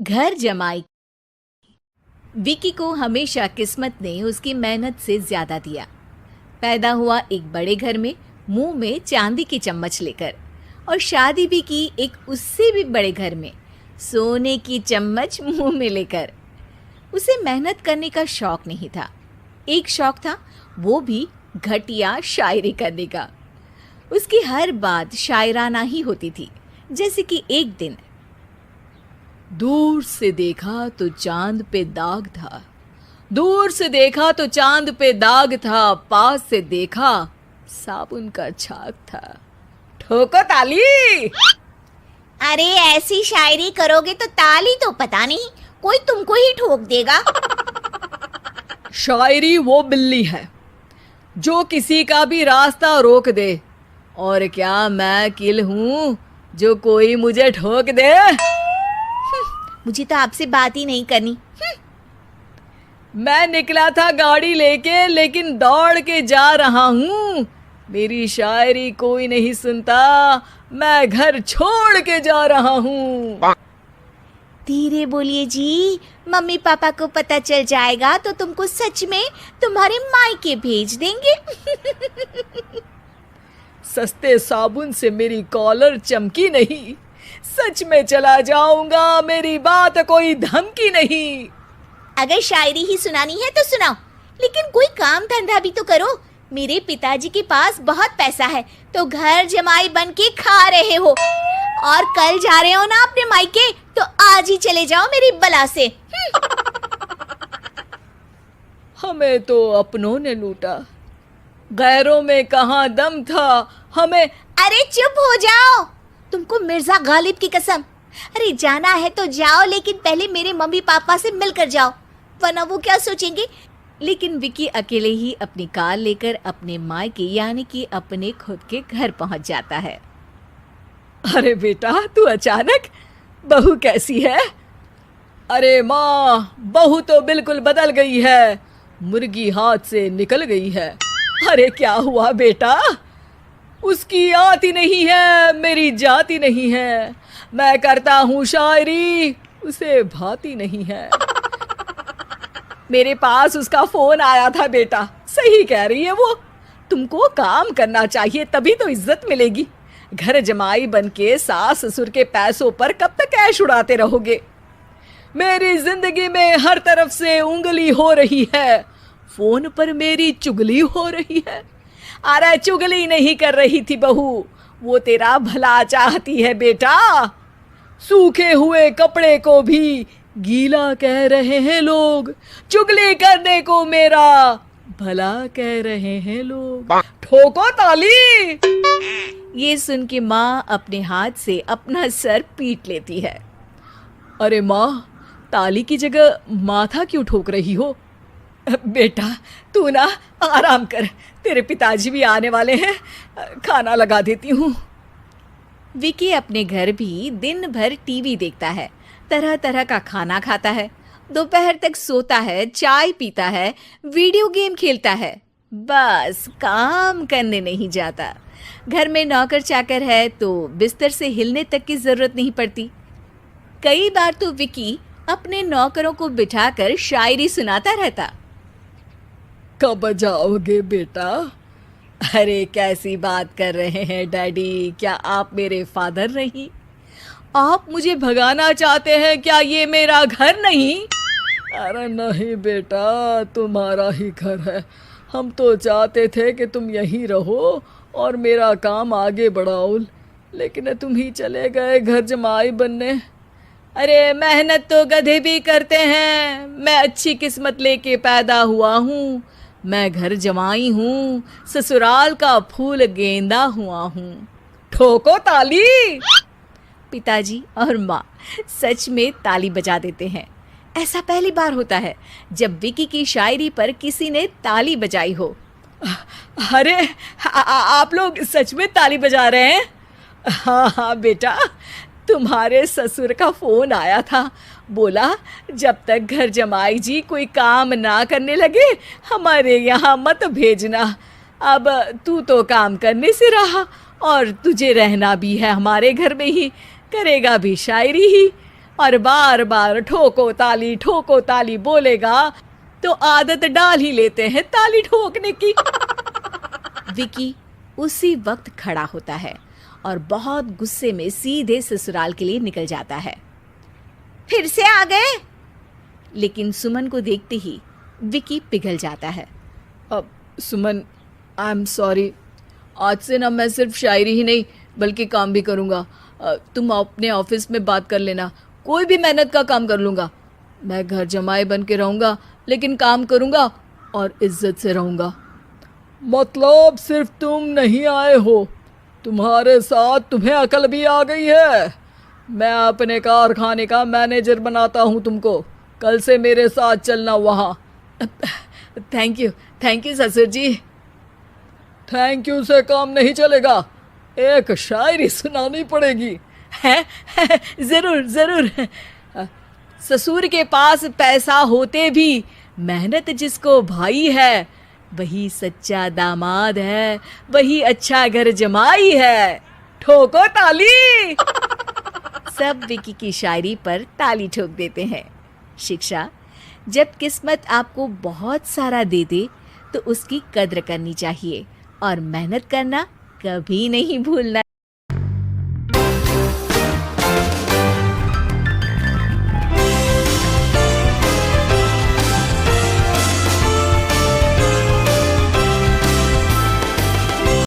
घर जमाई। विकी को हमेशा किस्मत ने उसकी मेहनत से ज्यादा दिया। पैदा हुआ एक बड़े घर में, मुंह में चांदी की चम्मच लेकर, और शादी भी की एक उससे भी बड़े घर में, सोने की चम्मच मुंह में लेकर। उसे मेहनत करने का शौक नहीं था। एक शौक था, वो भी घटिया शायरी करने का। उसकी हर बात शायराना ही होती थी। जैसे कि एक दिन, दूर से देखा तो चांद पे दाग था, दूर से देखा तो चांद पे दाग था, पास से देखा साबुन का छाग था। ठोको ताली। अरे ऐसी शायरी करोगे तो ताली तो पता नहीं, कोई तुमको ही ठोक देगा। शायरी वो बिल्ली है जो किसी का भी रास्ता रोक दे, और क्या मैं किल हूँ जो कोई मुझे ठोक दे। मुझे तो आपसे बात ही नहीं करनी। मैं निकला था गाड़ी लेके, लेकिन दौड़ के जा रहा हूँ। मेरी शायरी कोई नहीं सुनता, मैं घर छोड़ के जा रहा हूँ। धीरे बोलिए जी, मम्मी पापा को पता चल जाएगा तो तुमको सच में तुम्हारे मायके भेज देंगे। सस्ते साबुन से मेरी कॉलर चमकी नहीं, सच में चला जाऊंगा, मेरी बात कोई धमकी नहीं। अगर शायरी ही सुनानी है तो सुनाओ, लेकिन कोई काम धंधा भी तो करो। मेरे पिताजी के पास बहुत पैसा है तो घर जमाई बन के खा रहे हो, और कल जा रहे हो ना अपने मायके, तो आज ही चले जाओ मेरी बला से। हमें तो अपनों ने लूटा, गैरों में कहाँ दम था हमें। अरे चुप हो जाओ, तुमको मिर्जा गालिब की कसम। अरे जाना है तो जाओ, लेकिन पहले मेरे मम्मी पापा से मिलकर जाओ, वरना वो क्या सोचेंगे। लेकिन विकी अकेले ही अपनी कार लेकर अपने मायके यानी कि अपने खुद के घर पहुंच जाता है। अरे बेटा, तू अचानक, बहू कैसी है? अरे माँ, बहू तो बिल्कुल बदल गई है, मुर्गी हाथ से निकल गई है। अरे क्या हुआ बेटा? उसकी आती नहीं है, मेरी जाती नहीं है। मैं करता हूँ शायरी, उसे भाती नहीं है। मेरे पास उसका फोन आया था बेटा, सही कह रही है वो। तुमको काम करना चाहिए, तभी तो इज्जत मिलेगी। घर जमाई बनके सास ससुर के पैसों पर कब तक ऐश उड़ाते रहोगे? मेरी जिंदगी में हर तरफ से उंगली हो रही है, फोन पर मेरी चुगली हो रही है। अरे चुगली नहीं कर रही थी बहू, वो तेरा भला चाहती है बेटा। सूखे हुए कपड़े को भी गीला कह रहे हैं लोग, चुगली करने को मेरा भला कह रहे हैं लोग। ठोको ताली। ये सुन के माँ अपने हाथ से अपना सर पीट लेती है। अरे माँ, ताली की जगह माथा क्यों ठोक रही हो? बेटा तू ना आराम कर, तेरे पिताजी भी आने वाले हैं, खाना लगा देती हूँ। विकी अपने घर भी दिन भर टीवी देखता है, तरह तरह का खाना खाता है, दोपहर तक सोता है, चाय पीता है, वीडियो गेम खेलता है, बस काम करने नहीं जाता। घर में नौकर चाकर है तो बिस्तर से हिलने तक की जरूरत नहीं पड़ती। कई बार तो विकी अपने नौकरों को बिठाकर शायरी सुनाता रहता। कब जाओगे बेटा? अरे कैसी बात कर रहे हैं डैडी, क्या आप मेरे फादर नहीं? आप मुझे भगाना चाहते हैं क्या? ये मेरा घर नहीं। अरे नहीं बेटा, तुम्हारा ही घर है। हम तो चाहते थे कि तुम यहीं रहो और मेरा काम आगे बढ़ाओ, लेकिन तुम ही चले गए घर जमाई बनने। अरे मेहनत तो गधे भी करते हैं, मैं अच्छी किस्मत लेके पैदा हुआ हूँ, मैं घर जमाई हूँ, ससुराल का फूल गेंदा हुआ हूँ। ठोको ताली। पिताजी और माँ सच में ताली बजा देते हैं। ऐसा पहली बार होता है जब विकी की शायरी पर किसी ने ताली बजाई हो। अरे आप लोग सच में ताली बजा रहे हैं? हाँ हाँ बेटा, तुम्हारे ससुर का फोन आया था, बोला जब तक घर जमाई जी कोई काम ना करने लगे हमारे यहाँ मत भेजना। अब तू तो काम करने से रहा और तुझे रहना भी है हमारे घर में ही, करेगा भी शायरी ही। और बार बार ठोको ताली बोलेगा तो आदत डाल ही लेते हैं ताली ठोकने की। विकी उसी वक्त खड़ा होता है और बहुत गुस्से में सीधे ससुराल के लिए निकल जाता है। फिर से आ गए? लेकिन सुमन को देखते ही विकी पिघल जाता है। अब सुमन, आई एम सॉरी, आज से ना मैं सिर्फ शायरी ही नहीं बल्कि काम भी करूँगा। तुम अपने ऑफिस में बात कर लेना, कोई भी मेहनत का काम कर लूँगा। मैं घर जमाई बन के रहूँगा लेकिन काम करूँगा और इज्जत से रहूँगा। मतलब सिर्फ तुम नहीं आए हो, तुम्हारे साथ तुम्हें अकल भी आ गई है। मैं अपने कारखाने का मैनेजर बनाता हूँ तुमको, कल से मेरे साथ चलना वहाँ। थैंक यू ससुर जी। थैंक यू से काम नहीं चलेगा, एक शायरी सुनानी पड़ेगी। है जरूर। ससुर के पास पैसा होते भी मेहनत जिसको भाई है, वही सच्चा दामाद है, वही अच्छा घर जमाई है। ठोको ताली। सब विकी की शायरी पर ताली ठोक देते हैं। शिक्षा, जब किस्मत आपको बहुत सारा दे दे तो उसकी कद्र करनी चाहिए और मेहनत करना कभी नहीं भूलना।